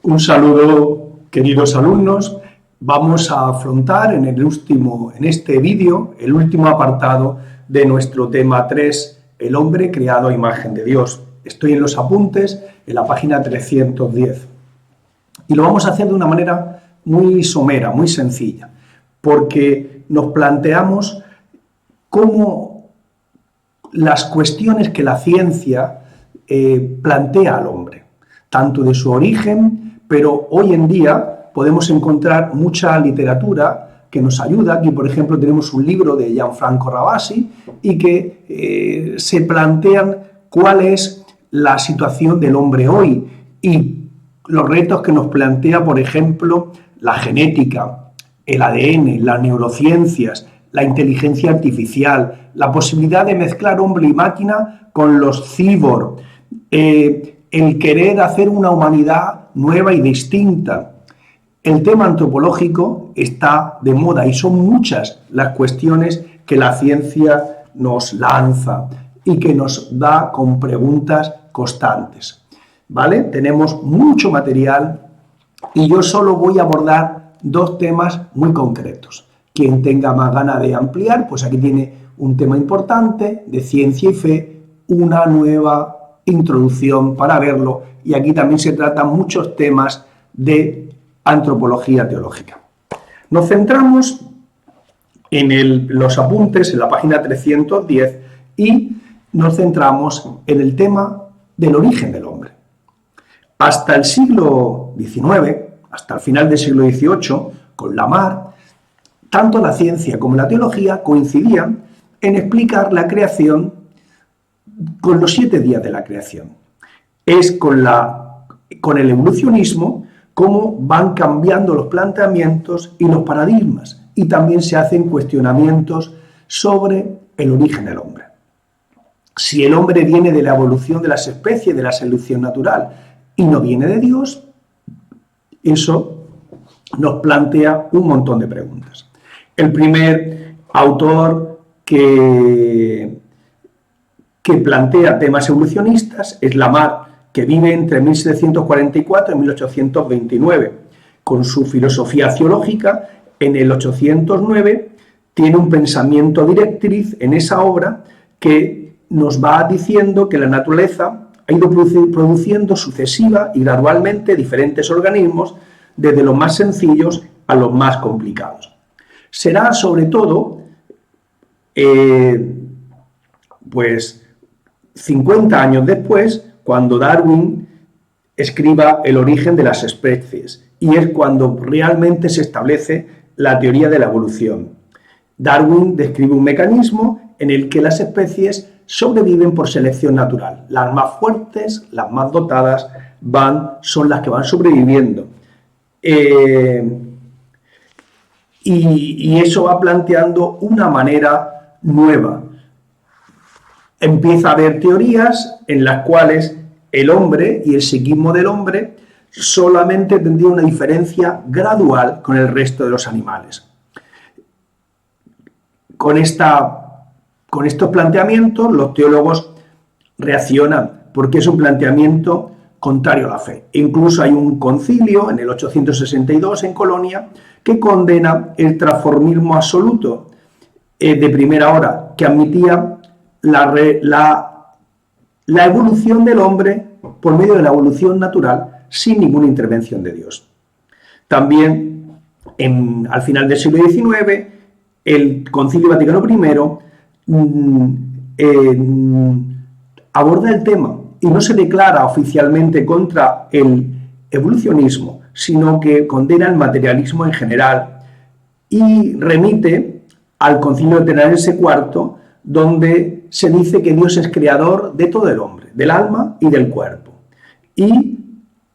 Un saludo, queridos alumnos. Vamos a afrontar en este vídeo el último apartado de nuestro tema 3, el hombre creado a imagen de Dios. Estoy en los apuntes, en la página 310. Y lo vamos a hacer de una manera muy somera, muy sencilla, porque nos planteamos cómo las cuestiones que la ciencia plantea al hombre, tanto de su origen, pero hoy en día podemos encontrar mucha literatura que nos ayuda. Aquí, por ejemplo, tenemos un libro de Gianfranco Ravasi y que se plantean cuál es la situación del hombre hoy y los retos que nos plantea, por ejemplo, la genética, el ADN, las neurociencias, la inteligencia artificial, la posibilidad de mezclar hombre y máquina con los cyborg, el querer hacer una humanidad nueva y distinta. El tema antropológico está de moda y son muchas las cuestiones que la ciencia nos lanza y que nos da con preguntas constantes, ¿vale? Tenemos mucho material y yo solo voy a abordar dos temas muy concretos. Quien tenga más ganas de ampliar, pues aquí tiene un tema importante de ciencia y fe, una nueva introducción para verlo, y aquí también se tratan muchos temas de antropología teológica. Nos centramos en los apuntes en la página 310 y nos centramos en el tema del origen del hombre. Hasta el siglo XIX, hasta el final del siglo XVIII, con Lamarck, tanto la ciencia como la teología coincidían en explicar la creación con los 7 días de la creación. Es con el evolucionismo cómo van cambiando los planteamientos y los paradigmas, y también se hacen cuestionamientos sobre el origen del hombre. Si el hombre viene de la evolución de las especies, de la selección natural, y no viene de Dios, eso nos plantea un montón de preguntas. El primer autor que plantea temas evolucionistas es Lamarck, que vive entre 1744 y 1829. Con su filosofía teológica, en el 809, tiene un pensamiento directriz en esa obra que nos va diciendo que la naturaleza ha ido produciendo sucesiva y gradualmente diferentes organismos, desde los más sencillos a los más complicados. Será sobre todo, 50 años después, cuando Darwin escriba El origen de las especies, y es cuando realmente se establece la teoría de la evolución. Darwin describe un mecanismo en el que las especies sobreviven por selección natural. Las más fuertes, las más dotadas, son las que van sobreviviendo. Y eso va planteando una manera nueva. Empieza a haber teorías en las cuales el hombre y el psiquismo del hombre solamente tendría una diferencia gradual con el resto de los animales. Con estos planteamientos los teólogos reaccionan porque es un planteamiento contrario a la fe. Incluso hay un concilio en el 862 en Colonia que condena el transformismo absoluto de primera hora, que admitía la evolución del hombre por medio de la evolución natural sin ninguna intervención de Dios. También al final del siglo XIX el Concilio Vaticano I aborda el tema y no se declara oficialmente contra el evolucionismo, sino que condena el materialismo en general y remite al Concilio Lateranense IV, donde se dice que Dios es creador de todo el hombre, del alma y del cuerpo. Y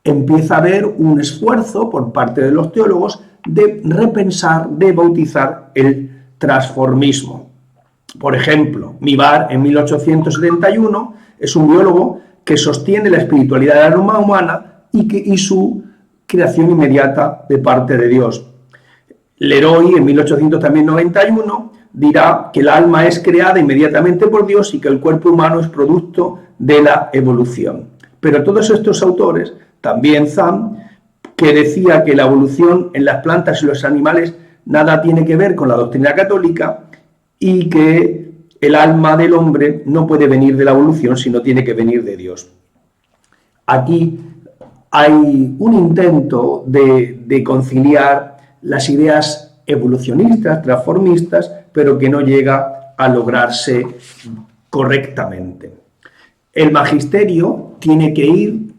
empieza a haber un esfuerzo por parte de los teólogos de repensar, de bautizar el transformismo. Por ejemplo, Mivar, en 1871, es un biólogo que sostiene la espiritualidad del alma humana y su creación inmediata de parte de Dios. Leroy, en 1891, dirá que el alma es creada inmediatamente por Dios y que el cuerpo humano es producto de la evolución. Pero todos estos autores, también Zahn, que decía que la evolución en las plantas y los animales nada tiene que ver con la doctrina católica y que el alma del hombre no puede venir de la evolución, sino tiene que venir de Dios. Aquí hay un intento de conciliar las ideas evolucionistas, transformistas, pero que no llega a lograrse correctamente. El magisterio tiene que ir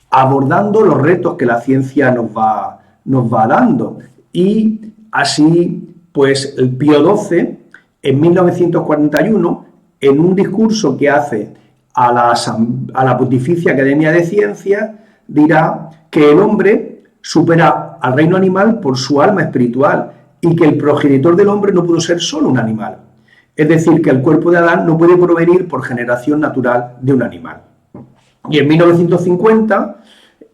abordando los retos que la ciencia nos va dando. Y así, pues, el Pío XII, en 1941, en un discurso que hace a la Pontificia Academia de Ciencias, dirá que el hombre supera al reino animal por su alma espiritual y que el progenitor del hombre no pudo ser solo un animal. Es decir, que el cuerpo de Adán no puede provenir por generación natural de un animal. Y en 1950,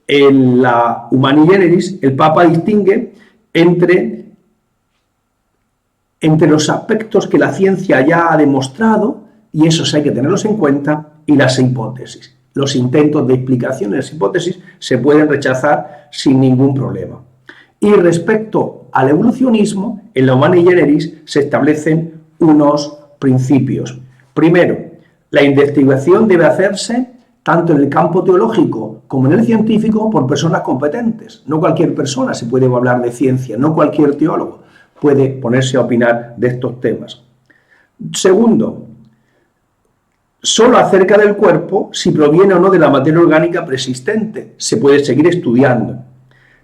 en la Humani Generis, el Papa distingue entre los aspectos que la ciencia ya ha demostrado, y esos hay que tenerlos en cuenta, y las hipótesis. Los intentos de explicación de las hipótesis se pueden rechazar sin ningún problema. Y respecto al evolucionismo, en la Humani Generis se establecen unos principios. Primero, la investigación debe hacerse tanto en el campo teológico como en el científico por personas competentes. No cualquier persona se puede hablar de ciencia, no cualquier teólogo puede ponerse a opinar de estos temas. Segundo, solo acerca del cuerpo, si proviene o no de la materia orgánica preexistente, se puede seguir estudiando.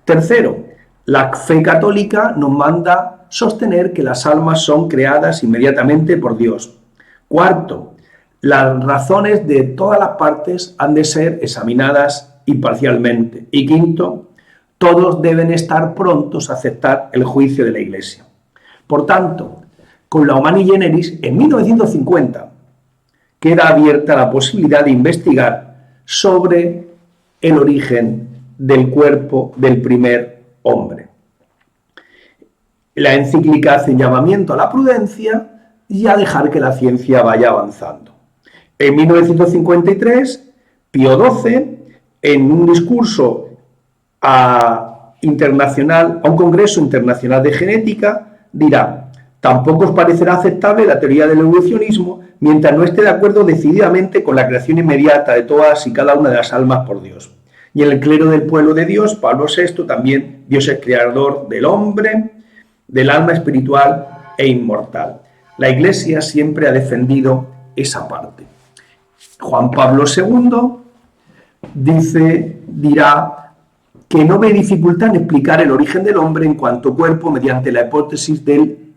Tercero, la fe católica nos manda sostener que las almas son creadas inmediatamente por Dios. Cuarto, las razones de todas las partes han de ser examinadas imparcialmente. Y quinto, todos deben estar prontos a aceptar el juicio de la Iglesia. Por tanto, con la Humani Generis, en 1950, queda abierta la posibilidad de investigar sobre el origen del cuerpo del primer hombre. La encíclica hace un llamamiento a la prudencia y a dejar que la ciencia vaya avanzando. En 1953, Pío XII, en un discurso a un Congreso Internacional de Genética, dirá: tampoco os parecerá aceptable la teoría del evolucionismo mientras no esté de acuerdo decididamente con la creación inmediata de todas y cada una de las almas por Dios. Y en el clero del pueblo de Dios, Pablo VI, también Dios es creador del hombre, del alma espiritual e inmortal. La Iglesia siempre ha defendido esa parte. Juan Pablo II dirá que no ve dificultad en explicar el origen del hombre en cuanto cuerpo mediante la hipótesis del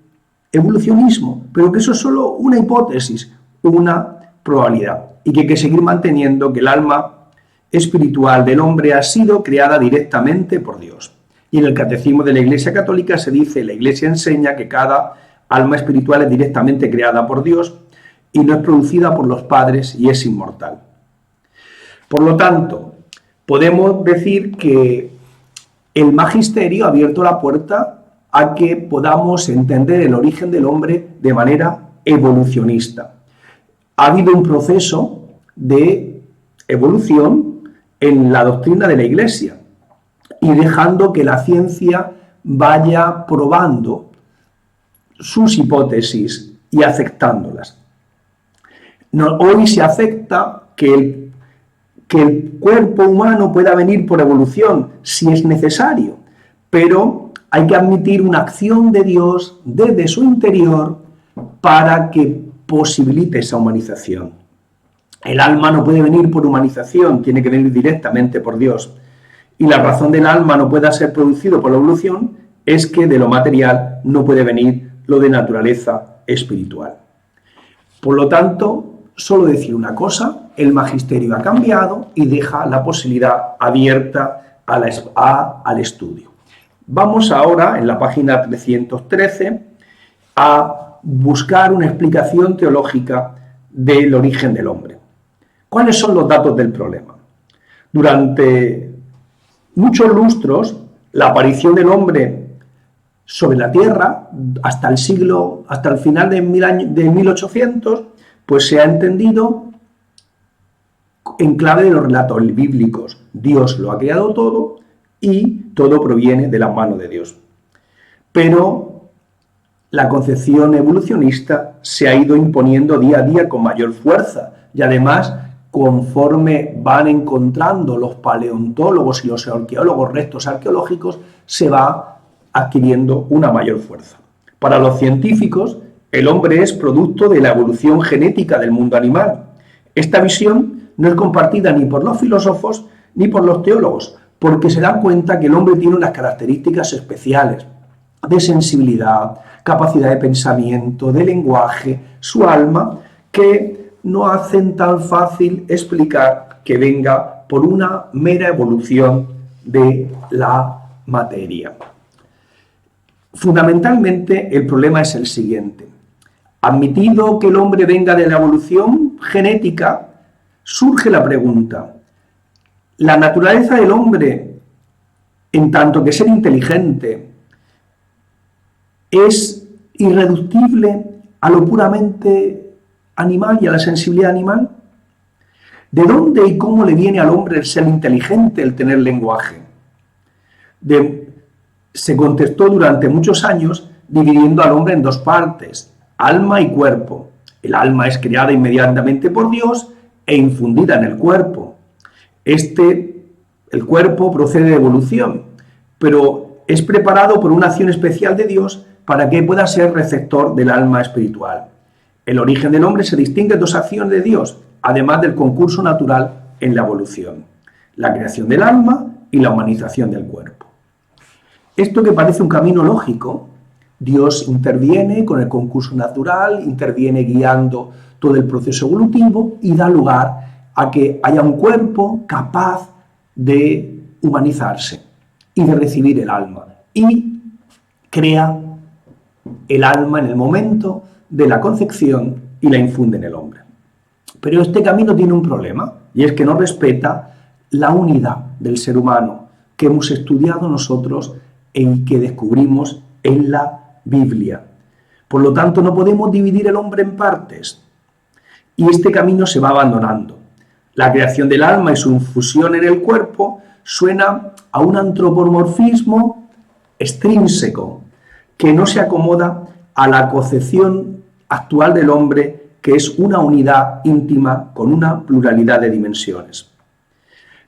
evolucionismo, pero que eso es solo una hipótesis, una probabilidad, y que hay que seguir manteniendo que el alma espiritual del hombre ha sido creada directamente por Dios. Y en el Catecismo de la Iglesia Católica se dice: la Iglesia enseña que cada alma espiritual es directamente creada por Dios y no es producida por los padres y es inmortal. Por lo tanto, podemos decir que el magisterio ha abierto la puerta a que podamos entender el origen del hombre de manera evolucionista. Ha habido un proceso de evolución en la doctrina de la Iglesia y dejando que la ciencia vaya probando sus hipótesis y aceptándolas. Hoy se acepta que el cuerpo humano pueda venir por evolución si es necesario, pero hay que admitir una acción de Dios desde su interior para que posibilite esa humanización. El alma no puede venir por humanización, tiene que venir directamente por Dios. Y la razón del alma no pueda ser producido por la evolución es que de lo material no puede venir lo de naturaleza espiritual. Por lo tanto, solo decir una cosa: el magisterio ha cambiado y deja la posibilidad abierta al estudio. Vamos ahora, en la página 313, a buscar una explicación teológica del origen del hombre. ¿Cuáles son los datos del problema? Durante muchos lustros, la aparición del hombre sobre la Tierra, hasta el final de 1800, pues se ha entendido en clave de los relatos bíblicos. Dios lo ha creado todo y todo proviene de la mano de Dios. Pero la concepción evolucionista se ha ido imponiendo día a día con mayor fuerza y además, conforme van encontrando los paleontólogos y los arqueólogos restos arqueológicos, se va adquiriendo una mayor fuerza. Para los científicos, el hombre es producto de la evolución genética del mundo animal. Esta visión no es compartida ni por los filósofos ni por los teólogos, porque se dan cuenta que el hombre tiene unas características especiales de sensibilidad, capacidad de pensamiento, de lenguaje, su alma, que no hacen tan fácil explicar que venga por una mera evolución de la materia. Fundamentalmente, el problema es el siguiente. Admitido que el hombre venga de la evolución genética, surge la pregunta: ¿la naturaleza del hombre, en tanto que ser inteligente, es irreductible a lo puramente animal y a la sensibilidad animal? ¿De dónde y cómo le viene al hombre el ser inteligente, el tener lenguaje? Se contestó durante muchos años dividiendo al hombre en dos partes, alma y cuerpo. El alma es creada inmediatamente por Dios e infundida en el cuerpo. El cuerpo procede de evolución, pero es preparado por una acción especial de Dios para que pueda ser receptor del alma espiritual. El origen del hombre se distingue de dos acciones de Dios, además del concurso natural en la evolución: la creación del alma y la humanización del cuerpo. Esto, que parece un camino lógico, Dios interviene con el concurso natural, interviene guiando todo el proceso evolutivo y da lugar a que haya un cuerpo capaz de humanizarse y de recibir el alma, y crea el alma en el momento de la concepción y la infunde en el hombre. Pero este camino tiene un problema, y es que no respeta la unidad del ser humano que hemos estudiado nosotros y que descubrimos en la Biblia. Por lo tanto, no podemos dividir el hombre en partes, y este camino se va abandonando. La creación del alma y su infusión en el cuerpo suena a un antropomorfismo extrínseco que no se acomoda a la concepción actual del hombre, que es una unidad íntima con una pluralidad de dimensiones.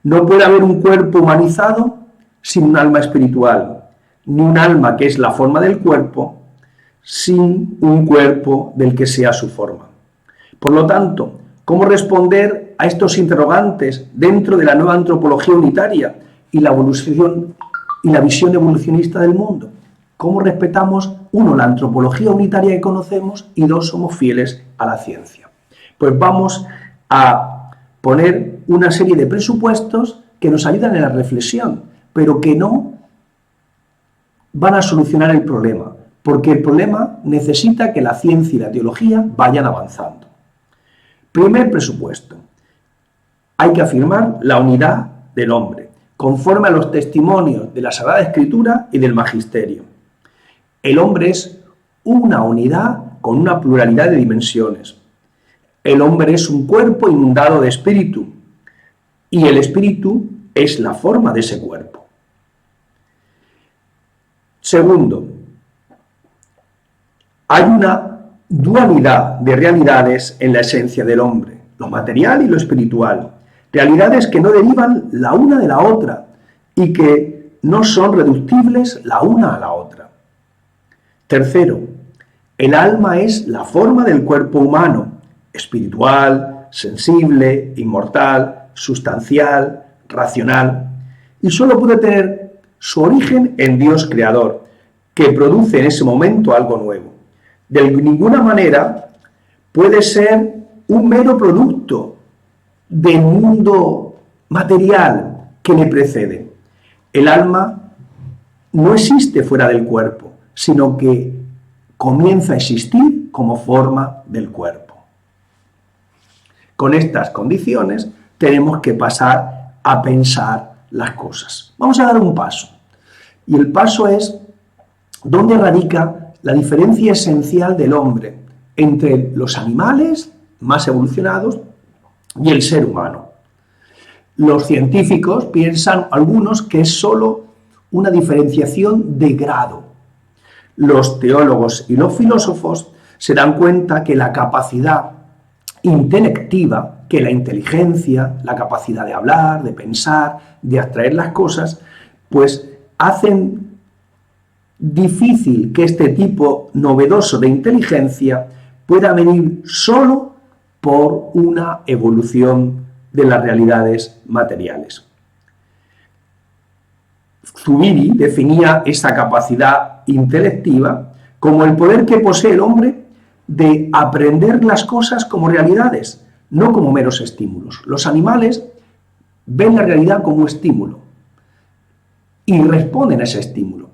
No puede haber un cuerpo humanizado sin un alma espiritual, ni un alma, que es la forma del cuerpo, sin un cuerpo del que sea su forma. Por lo tanto, ¿cómo responder a estos interrogantes dentro de la nueva antropología unitaria y la evolución y la visión evolucionista del mundo? ¿Cómo respetamos, uno, la antropología unitaria que conocemos, y dos, somos fieles a la ciencia? Pues vamos a poner una serie de presupuestos que nos ayudan en la reflexión, pero que no van a solucionar el problema, porque el problema necesita que la ciencia y la teología vayan avanzando. Primer presupuesto: hay que afirmar la unidad del hombre, conforme a los testimonios de la Sagrada Escritura y del Magisterio. El hombre es una unidad con una pluralidad de dimensiones. El hombre es un cuerpo inundado de espíritu, y el espíritu es la forma de ese cuerpo. Segundo, hay una dualidad de realidades en la esencia del hombre, lo material y lo espiritual, realidades que no derivan la una de la otra y que no son reductibles la una a la otra. Tercero, el alma es la forma del cuerpo humano, espiritual, sensible, inmortal, sustancial, racional, y solo puede tener su origen en Dios creador, que produce en ese momento algo nuevo. De ninguna manera puede ser un mero producto del mundo material que le precede. El alma no existe fuera del cuerpo, sino que comienza a existir como forma del cuerpo. Con estas condiciones tenemos que pasar a pensar las cosas. Vamos a dar un paso. Y el paso es dónde radica la diferencia esencial del hombre entre los animales más evolucionados y el ser humano. Los científicos piensan, algunos, que es solo una diferenciación de grado. Los teólogos y los filósofos se dan cuenta que la capacidad intelectiva, que la inteligencia, la capacidad de hablar, de pensar, de abstraer las cosas, pues hacen difícil que este tipo novedoso de inteligencia pueda venir solo por una evolución de las realidades materiales. Zubiri definía esa capacidad intelectiva como el poder que posee el hombre de aprender las cosas como realidades, no como meros estímulos. Los animales ven la realidad como estímulo y responden a ese estímulo.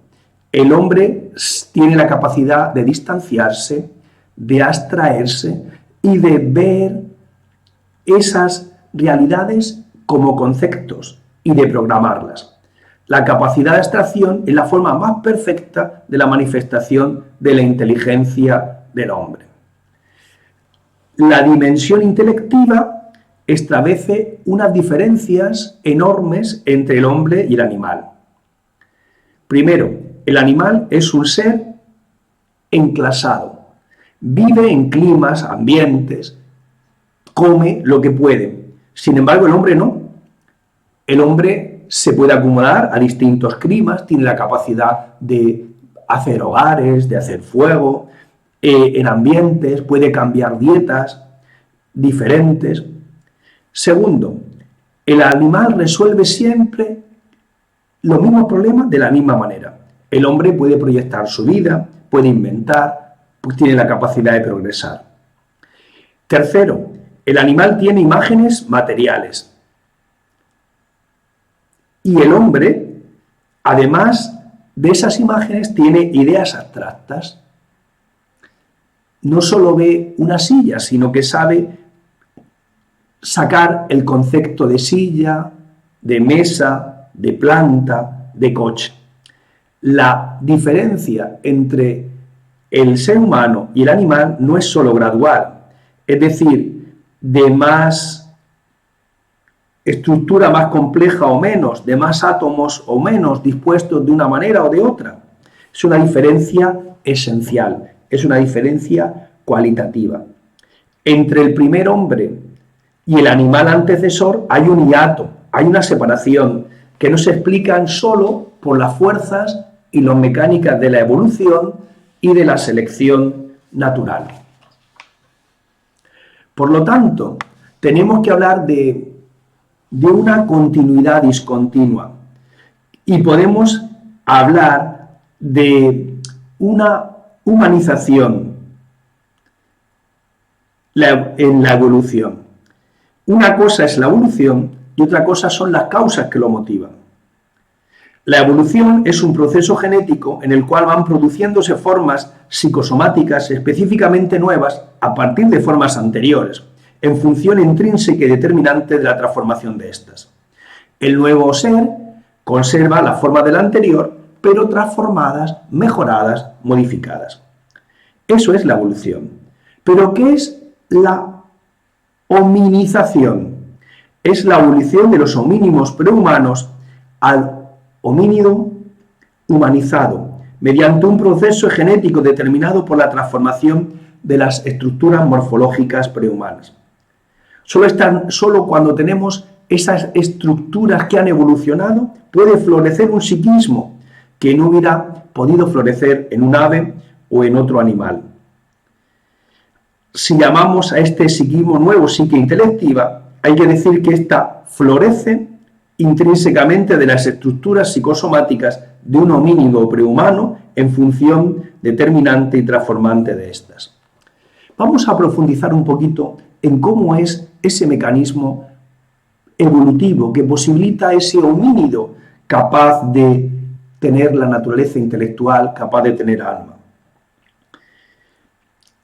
El hombre tiene la capacidad de distanciarse, de abstraerse y de ver esas realidades como conceptos y de programarlas. La capacidad de abstracción es la forma más perfecta de la manifestación de la inteligencia del hombre. La dimensión intelectiva establece unas diferencias enormes entre el hombre y el animal. Primero, el animal es un ser enclasado, vive en climas, ambientes, come lo que puede. Sin embargo, el hombre no. El hombre se puede acomodar a distintos climas, tiene la capacidad de hacer hogares, de hacer fuego, en ambientes, puede cambiar dietas diferentes. Segundo, el animal resuelve siempre los mismos problemas de la misma manera. El hombre puede proyectar su vida, puede inventar, pues tiene la capacidad de progresar. Tercero, el animal tiene imágenes materiales. Y el hombre, además de esas imágenes, tiene ideas abstractas. No solo ve una silla, sino que sabe sacar el concepto de silla, de mesa, de planta, de coche. La diferencia entre el ser humano y el animal no es solo gradual, es decir, de más estructura más compleja o menos, de más átomos o menos dispuestos de una manera o de otra. Es una diferencia esencial, es una diferencia cualitativa. Entre el primer hombre y el animal antecesor hay un hiato, hay una separación que no se explican solo por las fuerzas y las mecánicas de la evolución y de la selección natural. Por lo tanto, tenemos que hablar de una continuidad discontinua y podemos hablar de una humanización en la evolución. Una cosa es la evolución y otra cosa son las causas que lo motivan. La evolución es un proceso genético en el cual van produciéndose formas psicosomáticas específicamente nuevas a partir de formas anteriores, en función intrínseca y determinante de la transformación de estas. El nuevo ser conserva la forma del anterior, pero transformadas, mejoradas, modificadas. Eso es la evolución. ¿Pero qué es la hominización? Es la evolución de los homínimos prehumanos al homínido humanizado, mediante un proceso genético determinado por la transformación de las estructuras morfológicas prehumanas. Solo cuando tenemos esas estructuras que han evolucionado puede florecer un psiquismo que no hubiera podido florecer en un ave o en otro animal. Si llamamos a este psiquismo nuevo psique intelectiva, hay que decir que ésta florece intrínsecamente de las estructuras psicosomáticas de un homínido prehumano en función determinante y transformante de estas. Vamos a profundizar un poquito en cómo es ese mecanismo evolutivo que posibilita ese homínido capaz de tener la naturaleza intelectual, capaz de tener alma.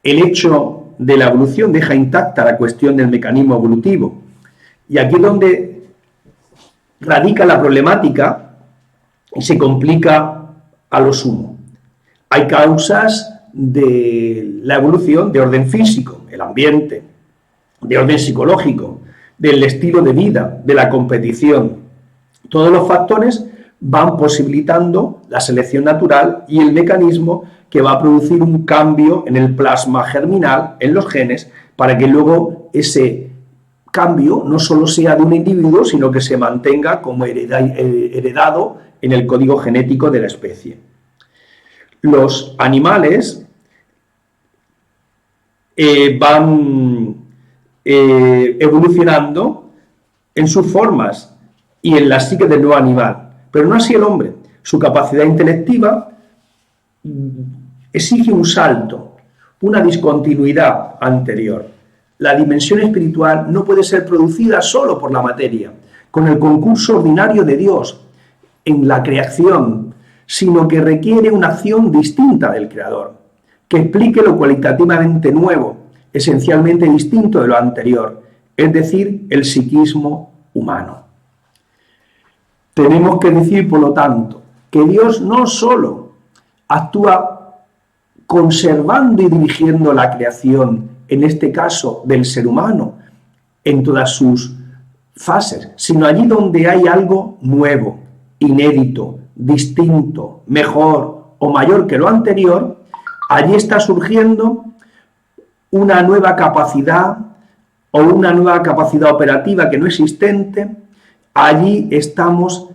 El hecho de la evolución deja intacta la cuestión del mecanismo evolutivo. Y aquí es donde radica la problemática y se complica a lo sumo. Hay causas de la evolución de orden físico, el ambiente, de orden psicológico, del estilo de vida, de la competición. Todos los factores van posibilitando la selección natural y el mecanismo que va a producir un cambio en el plasma germinal, en los genes, para que luego ese cambio no solo sea de un individuo, sino que se mantenga como heredado en el código genético de la especie. Los animales van evolucionando en sus formas y en la psique del nuevo animal, pero no así el hombre. Su capacidad intelectiva exige un salto, una discontinuidad anterior. La dimensión espiritual no puede ser producida solo por la materia, con el concurso ordinario de Dios en la creación, sino que requiere una acción distinta del Creador, que explique lo cualitativamente nuevo, esencialmente distinto de lo anterior, es decir, el psiquismo humano. Tenemos que decir, por lo tanto, que Dios no solo actúa conservando y dirigiendo la creación, en este caso del ser humano, en todas sus fases, sino allí donde hay algo nuevo, inédito, distinto, mejor o mayor que lo anterior, allí está surgiendo una nueva capacidad o una nueva capacidad operativa que no existente. Allí estamos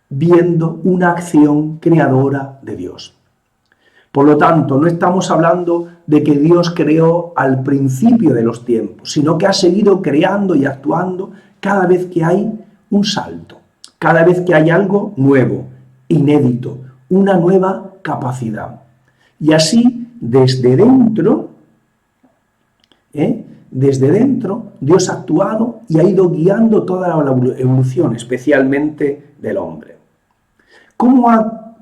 viendo una acción creadora de Dios. Por lo tanto, no estamos hablando de que Dios creó al principio de los tiempos, sino que ha seguido creando y actuando cada vez que hay un salto, cada vez que hay algo nuevo, inédito, una nueva capacidad. Y así, desde dentro, Dios ha actuado y ha ido guiando toda la evolución, especialmente del hombre. ¿Cómo a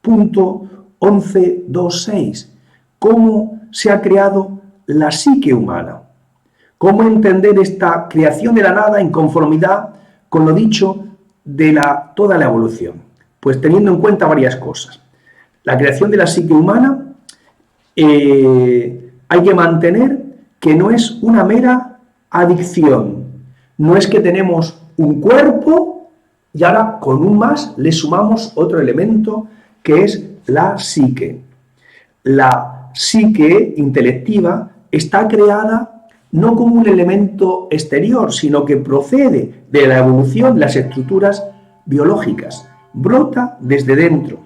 punto 11.2.6? ¿Cómo se ha creado la psique humana? ¿Cómo entender esta creación de la nada en conformidad con lo dicho de toda la evolución? Pues teniendo en cuenta varias cosas. La creación de la psique humana hay que mantener que no es una mera adicción. No es que tenemos un cuerpo y ahora con un más le sumamos otro elemento que es la psique. La psique intelectiva está creada no como un elemento exterior, sino que procede de la evolución de las estructuras biológicas, brota desde dentro.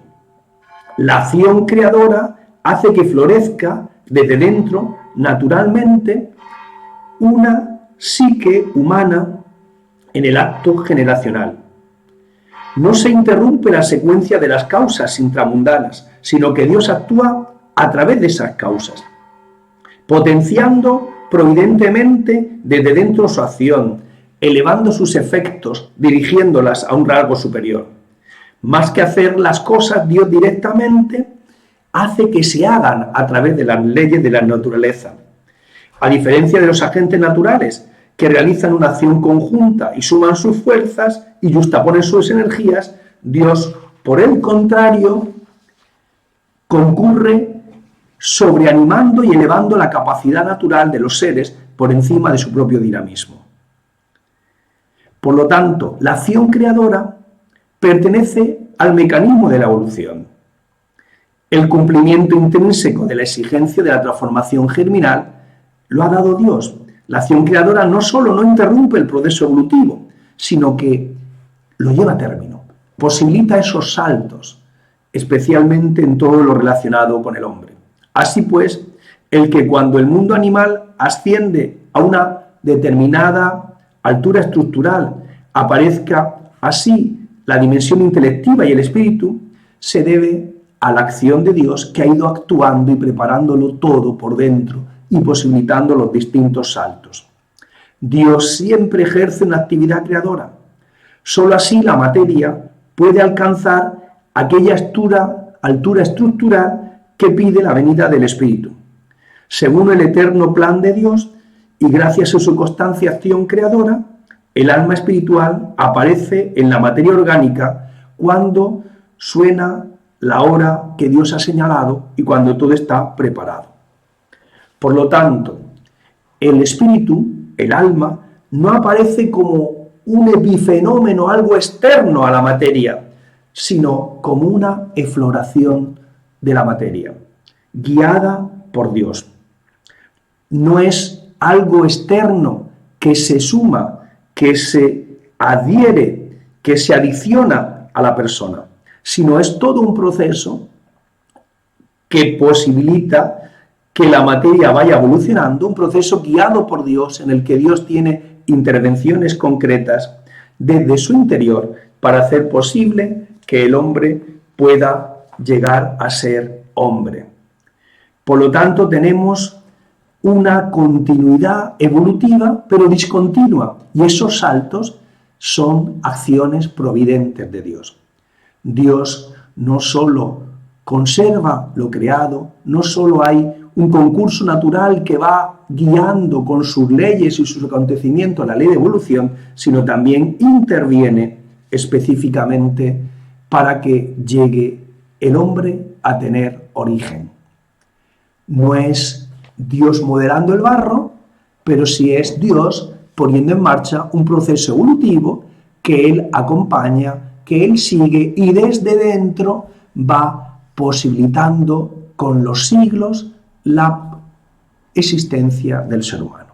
La acción creadora hace que florezca desde dentro, naturalmente, una psique humana en el acto generacional. No se interrumpe la secuencia de las causas intramundanas, sino que Dios actúa a través de esas causas, potenciando providentemente desde dentro su acción, elevando sus efectos, dirigiéndolas a un rango superior. Más que hacer las cosas, Dios directamente hace que se hagan a través de las leyes de la naturaleza. A diferencia de los agentes naturales, que realizan una acción conjunta y suman sus fuerzas y justaponen sus energías, Dios, por el contrario, concurre sobreanimando y elevando la capacidad natural de los seres por encima de su propio dinamismo. Por lo tanto, la acción creadora pertenece al mecanismo de la evolución. El cumplimiento intrínseco de la exigencia de la transformación germinal lo ha dado Dios. La acción creadora no solo no interrumpe el proceso evolutivo, sino que lo lleva a término, posibilita esos saltos, especialmente en todo lo relacionado con el hombre. Así pues, el que cuando el mundo animal asciende a una determinada altura estructural, aparezca así la dimensión intelectiva y el espíritu, se debe a la acción de Dios que ha ido actuando y preparándolo todo por dentro y posibilitando los distintos saltos. Dios siempre ejerce una actividad creadora. Solo así la materia puede alcanzar aquella altura estructural que pide la venida del Espíritu. Según el eterno plan de Dios y gracias a su constante acción creadora, el alma espiritual aparece en la materia orgánica cuando suena la hora que Dios ha señalado y cuando todo está preparado. Por lo tanto, el espíritu, el alma, no aparece como un epifenómeno, algo externo a la materia, sino como una efloración de la materia, guiada por Dios. No es algo externo que se suma, que se adhiere, que se adiciona a la persona, sino es todo un proceso que posibilita que la materia vaya evolucionando, un proceso guiado por Dios en el que Dios tiene intervenciones concretas desde su interior para hacer posible que el hombre pueda llegar a ser hombre. Por lo tanto, tenemos una continuidad evolutiva, pero discontinua, y esos saltos son acciones providentes de Dios. Dios no solo conserva lo creado, no solo hay un concurso natural que va guiando con sus leyes y sus acontecimientos la ley de evolución, sino también interviene específicamente para que llegue el hombre a tener origen. No es Dios modelando el barro, pero sí es Dios poniendo en marcha un proceso evolutivo que Él acompaña, que Él sigue y desde dentro va posibilitando con los siglos la existencia del ser humano.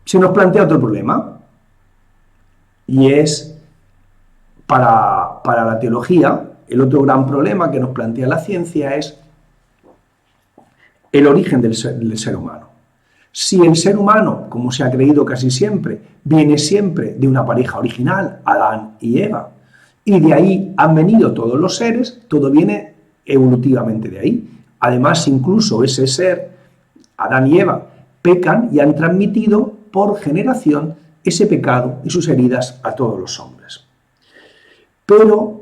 Se nos plantea otro problema y es para la teología, el otro gran problema que nos plantea la ciencia es el origen del ser humano. Si el ser humano, como se ha creído casi siempre, viene siempre de una pareja original, Adán y Eva, y de ahí han venido todos los seres, todo viene evolutivamente de ahí. Además, incluso ese ser, Adán y Eva, pecan y han transmitido por generación ese pecado y sus heridas a todos los hombres. Pero,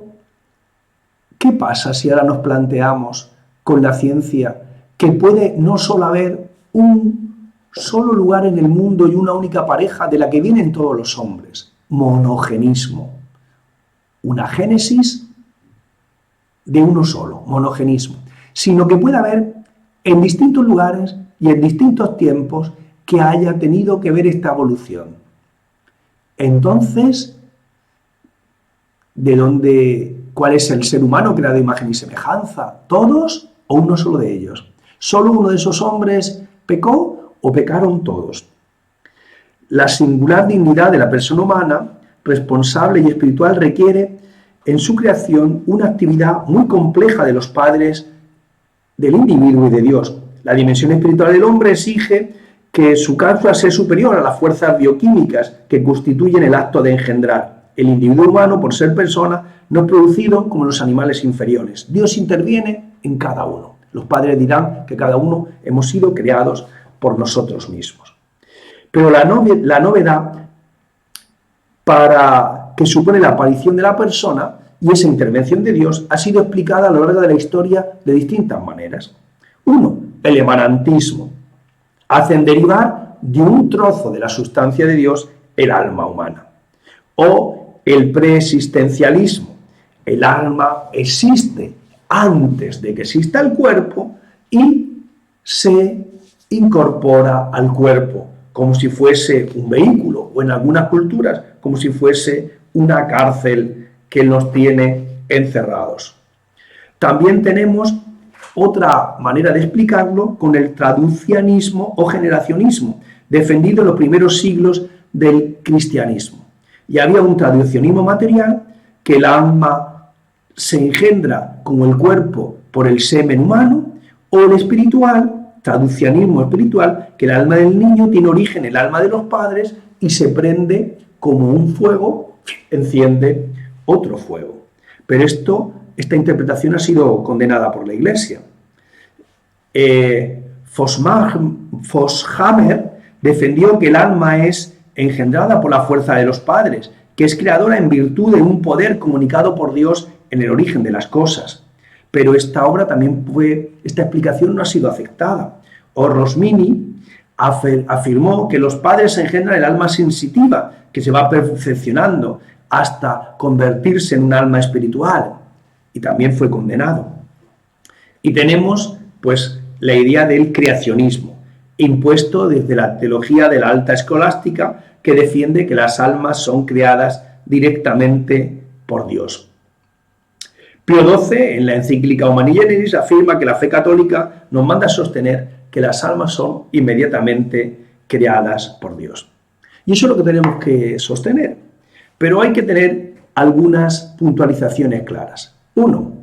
¿qué pasa si ahora nos planteamos con la ciencia que puede no solo haber un solo lugar en el mundo y una única pareja de la que vienen todos los hombres? Monogenismo. Una génesis de uno solo, monogenismo. Sino que puede haber en distintos lugares y en distintos tiempos que haya tenido que ver esta evolución. Entonces, ¿cuál es el ser humano creado a imagen y semejanza? ¿Todos o uno solo de ellos? ¿Solo uno de esos hombres pecó o pecaron todos? La singular dignidad de la persona humana, responsable y espiritual, requiere en su creación una actividad muy compleja de los padres, del individuo y de Dios. La dimensión espiritual del hombre exige que su causa sea superior a las fuerzas bioquímicas que constituyen el acto de engendrar. El individuo humano, por ser persona, no es producido como los animales inferiores. Dios interviene en cada uno. Los padres dirán que cada uno hemos sido creados por nosotros mismos. Pero la novedad para que supone la aparición de la persona y esa intervención de Dios ha sido explicada a lo largo de la historia de distintas maneras. Uno, el emanantismo. Hacen derivar de un trozo de la sustancia de Dios el alma humana. O el preexistencialismo. El alma existe antes de que exista el cuerpo y se incorpora al cuerpo como si fuese un vehículo o en algunas culturas como si fuese una cárcel que nos tiene encerrados. También tenemos otra manera de explicarlo con el traducianismo o generacionismo, defendido en los primeros siglos del cristianismo. Y había un traduccionismo material que el alma se engendra como el cuerpo por el semen humano, o el espiritual, traducianismo espiritual, que el alma del niño tiene origen en el alma de los padres y se prende como un fuego, enciende otro fuego. Pero esta interpretación ha sido condenada por la Iglesia. Foshammer defendió que el alma es engendrada por la fuerza de los padres, que es creadora en virtud de un poder comunicado por Dios en el origen de las cosas. Pero esta explicación no ha sido aceptada. O Rosmini afirmó que los padres engendran el alma sensitiva, que se va perfeccionando hasta convertirse en un alma espiritual, y también fue condenado. Y tenemos, pues, la idea del creacionismo. impuesto desde la teología de la alta escolástica, que defiende que las almas son creadas directamente por Dios. Pío XII, en la encíclica Humani Generis, afirma que la fe católica nos manda a sostener que las almas son inmediatamente creadas por Dios. Y eso es lo que tenemos que sostener. Pero hay que tener algunas puntualizaciones claras. 1.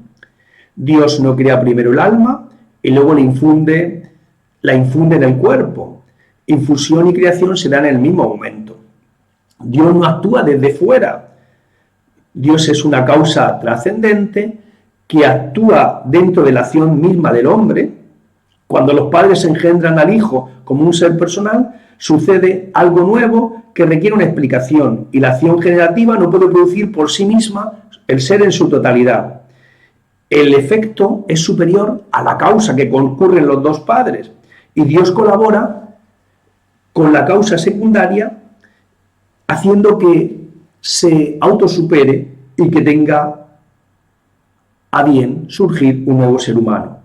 Dios no crea primero el alma y luego la infunde en el cuerpo. Infusión y creación se dan en el mismo momento. Dios no actúa desde fuera. Dios es una causa trascendente que actúa dentro de la acción misma del hombre. Cuando los padres engendran al hijo como un ser personal, sucede algo nuevo que requiere una explicación, y la acción generativa no puede producir por sí misma el ser en su totalidad. El efecto es superior a la causa que concurren los dos padres, y Dios colabora con la causa secundaria, haciendo que se autosupere y que tenga a bien surgir un nuevo ser humano.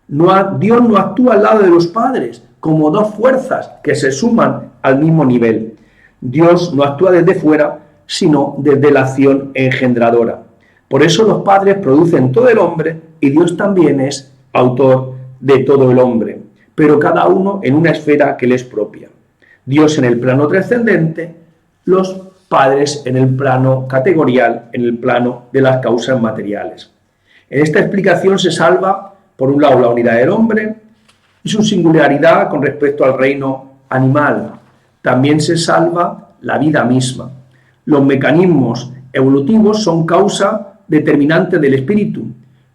Dios no actúa al lado de los padres como dos fuerzas que se suman al mismo nivel. Dios no actúa desde fuera, sino desde la acción engendradora. Por eso los padres producen todo el hombre y Dios también es autor de todo el hombre, pero cada uno en una esfera que le es propia. Dios en el plano trascendente, los padres en el plano categorial, en el plano de las causas materiales. En esta explicación se salva, por un lado, la unidad del hombre y su singularidad con respecto al reino animal. También se salva la vida misma. Los mecanismos evolutivos son causa determinante del espíritu,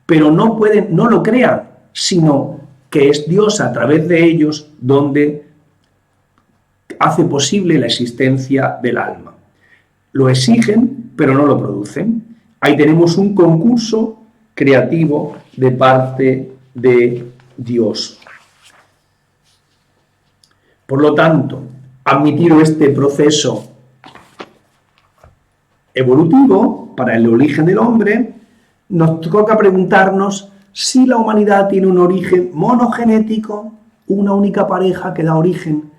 pero no lo crean, sino que es Dios a través de ellos donde hace posible la existencia del alma. Lo exigen, pero no lo producen. Ahí tenemos un concurso creativo de parte de Dios. Por lo tanto, admitido este proceso evolutivo para el origen del hombre, nos toca preguntarnos si la humanidad tiene un origen monogenético, una única pareja que da origen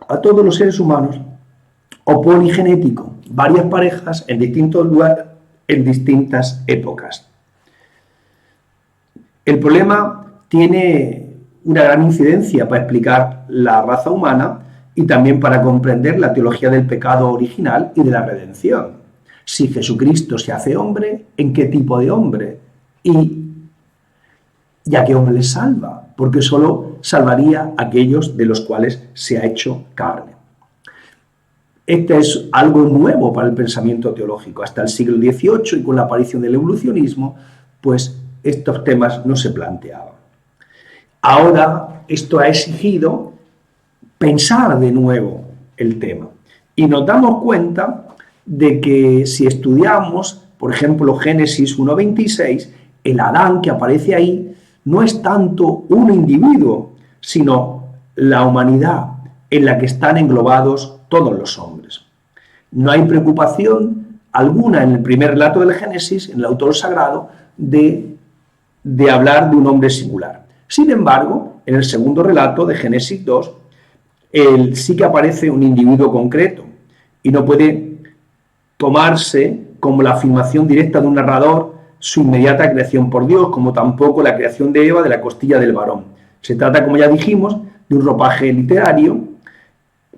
a todos los seres humanos, o poligenético, varias parejas en distintos lugares, en distintas épocas. El problema tiene una gran incidencia para explicar la raza humana y también para comprender la teología del pecado original y de la redención. Si Jesucristo se hace hombre, ¿en qué tipo de hombre? ¿Y a qué hombre le salva? Porque solo salvaría a aquellos de los cuales se ha hecho carne. Este es algo nuevo para el pensamiento teológico. Hasta el siglo XVIII y con la aparición del evolucionismo, pues estos temas no se planteaban. Ahora esto ha exigido pensar de nuevo el tema. Y nos damos cuenta de que si estudiamos, por ejemplo, Génesis 1:26, el Adán que aparece ahí no es tanto un individuo, sino la humanidad en la que están englobados todos los hombres. No hay preocupación alguna en el primer relato del Génesis, en el autor sagrado, de hablar de un hombre singular. Sin embargo, en el segundo relato de Génesis 2, sí que aparece un individuo concreto y no puede tomarse como la afirmación directa de un narrador su inmediata creación por Dios, como tampoco la creación de Eva de la costilla del varón. Se trata, como ya dijimos, de un ropaje literario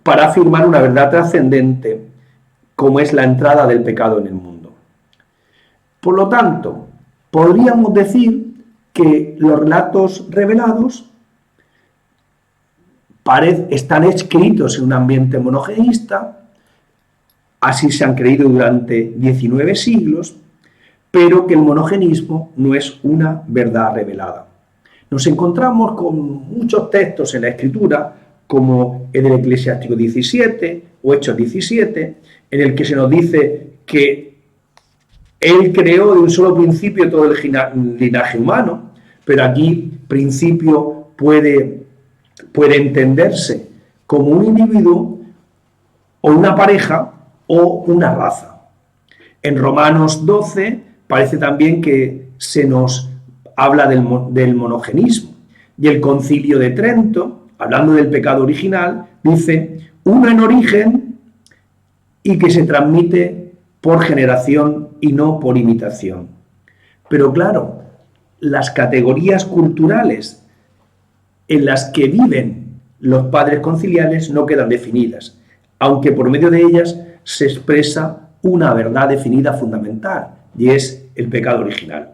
para afirmar una verdad trascendente, como es la entrada del pecado en el mundo. Por lo tanto, podríamos decir que los relatos revelados están escritos en un ambiente monogeneista, así se han creído durante 19 siglos, pero que el monogenismo no es una verdad revelada. Nos encontramos con muchos textos en la Escritura, como en el Eclesiástico 17 o Hechos 17, en el que se nos dice que Él creó de un solo principio todo el linaje humano, pero aquí principio puede entenderse como un individuo o una pareja o una raza. En Romanos 12 parece también que se nos habla del monogenismo, y el Concilio de Trento, hablando del pecado original, dice, uno en origen y que se transmite por generación y no por imitación. Pero claro, las categorías culturales en las que viven los padres conciliales no quedan definidas, aunque por medio de ellas se expresa una verdad definida fundamental, y es el pecado original.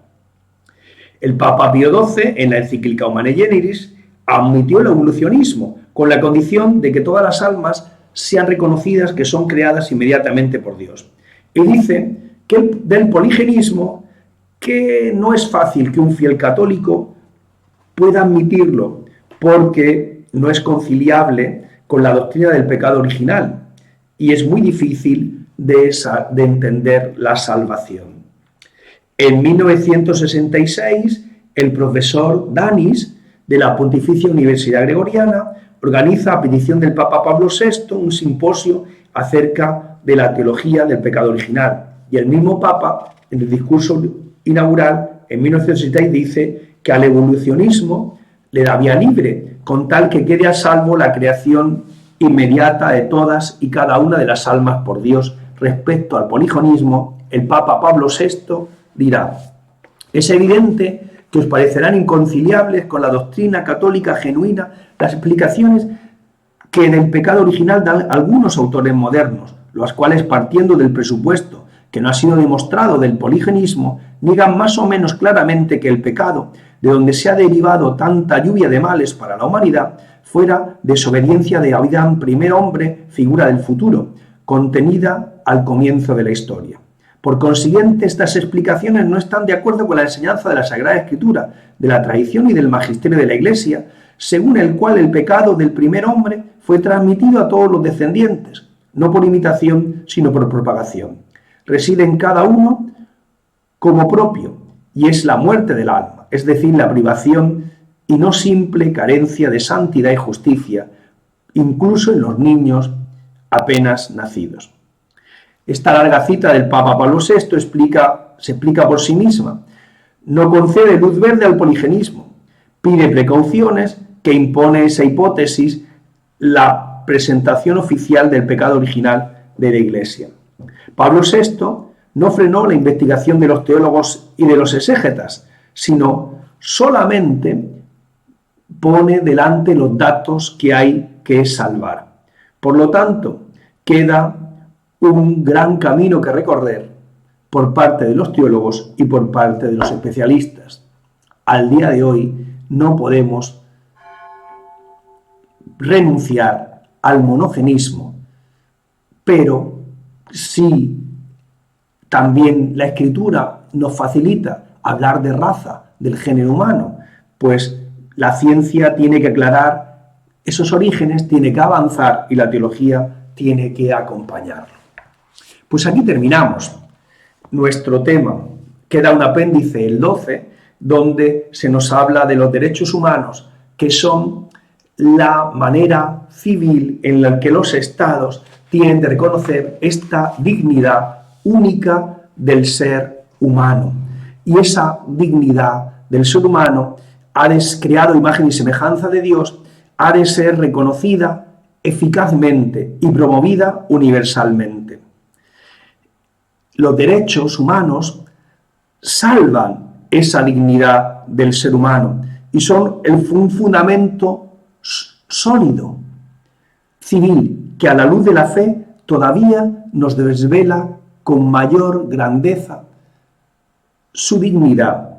El Papa Pío XII, en la encíclica Humanae Generis, admitió el evolucionismo, con la condición de que todas las almas sean reconocidas que son creadas inmediatamente por Dios. Y dice que del poligenismo, que no es fácil que un fiel católico pueda admitirlo, porque no es conciliable con la doctrina del pecado original, y es muy difícil de entender la salvación. En 1966, el profesor Danis, de la Pontificia Universidad Gregoriana, organiza a petición del Papa Pablo VI un simposio acerca de la teología del pecado original. Y el mismo Papa, en el discurso inaugural, en 1966, dice que al evolucionismo le da vía libre, con tal que quede a salvo la creación inmediata de todas y cada una de las almas por Dios. Respecto al poligenismo, el Papa Pablo VI dirá, es evidente que os parecerán inconciliables con la doctrina católica genuina las explicaciones que del pecado original dan algunos autores modernos, los cuales, partiendo del presupuesto que no ha sido demostrado del poligenismo, niegan más o menos claramente que el pecado, de donde se ha derivado tanta lluvia de males para la humanidad, fuera desobediencia de Adán, primer hombre, figura del futuro, contenida al comienzo de la historia. Por consiguiente, estas explicaciones no están de acuerdo con la enseñanza de la Sagrada Escritura, de la tradición y del magisterio de la Iglesia, según el cual el pecado del primer hombre fue transmitido a todos los descendientes, no por imitación, sino por propagación. Reside en cada uno como propio, y es la muerte del alma, es decir, la privación y no simple carencia de santidad y justicia, incluso en los niños apenas nacidos. Esta larga cita del Papa Pablo VI se explica por sí misma. No concede luz verde al poligenismo, pide precauciones que impone esa hipótesis la presentación oficial del pecado original de la Iglesia. Pablo VI no frenó la investigación de los teólogos y de los exégetas, sino solamente pone delante los datos que hay que salvar. Por lo tanto, queda un gran camino que recorrer por parte de los teólogos y por parte de los especialistas. Al día de hoy no podemos renunciar al monogenismo, pero sí también la Escritura nos facilita hablar de raza, del género humano, pues la ciencia tiene que aclarar esos orígenes, tiene que avanzar y la teología tiene que acompañarlo. Pues aquí terminamos nuestro tema. Queda un apéndice, el 12, donde se nos habla de los derechos humanos, que son la manera civil en la que los estados tienen de reconocer esta dignidad única del ser humano. Y esa dignidad del ser humano ha de ser creado imagen y semejanza de Dios, ha de ser reconocida eficazmente y promovida universalmente. Los derechos humanos salvan esa dignidad del ser humano y son un fundamento sólido, civil, que a la luz de la fe todavía nos desvela con mayor grandeza su dignidad.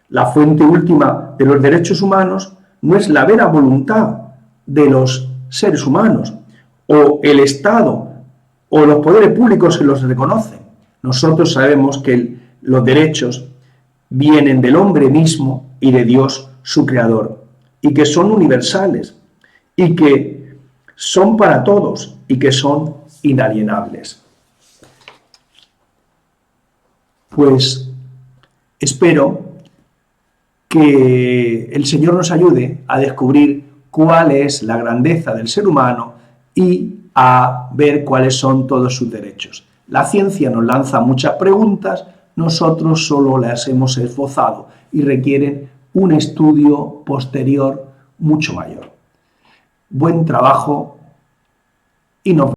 La fuente última de los derechos humanos no es la vera voluntad de los seres humanos, o el Estado, o los poderes públicos que los reconocen. Nosotros sabemos que los derechos vienen del hombre mismo y de Dios, su creador, y que son universales, y que son para todos, y que son inalienables. Pues espero que el Señor nos ayude a descubrir cuál es la grandeza del ser humano y a ver cuáles son todos sus derechos. La ciencia nos lanza muchas preguntas, nosotros solo las hemos esbozado y requieren un estudio posterior mucho mayor. buen trabajo y nos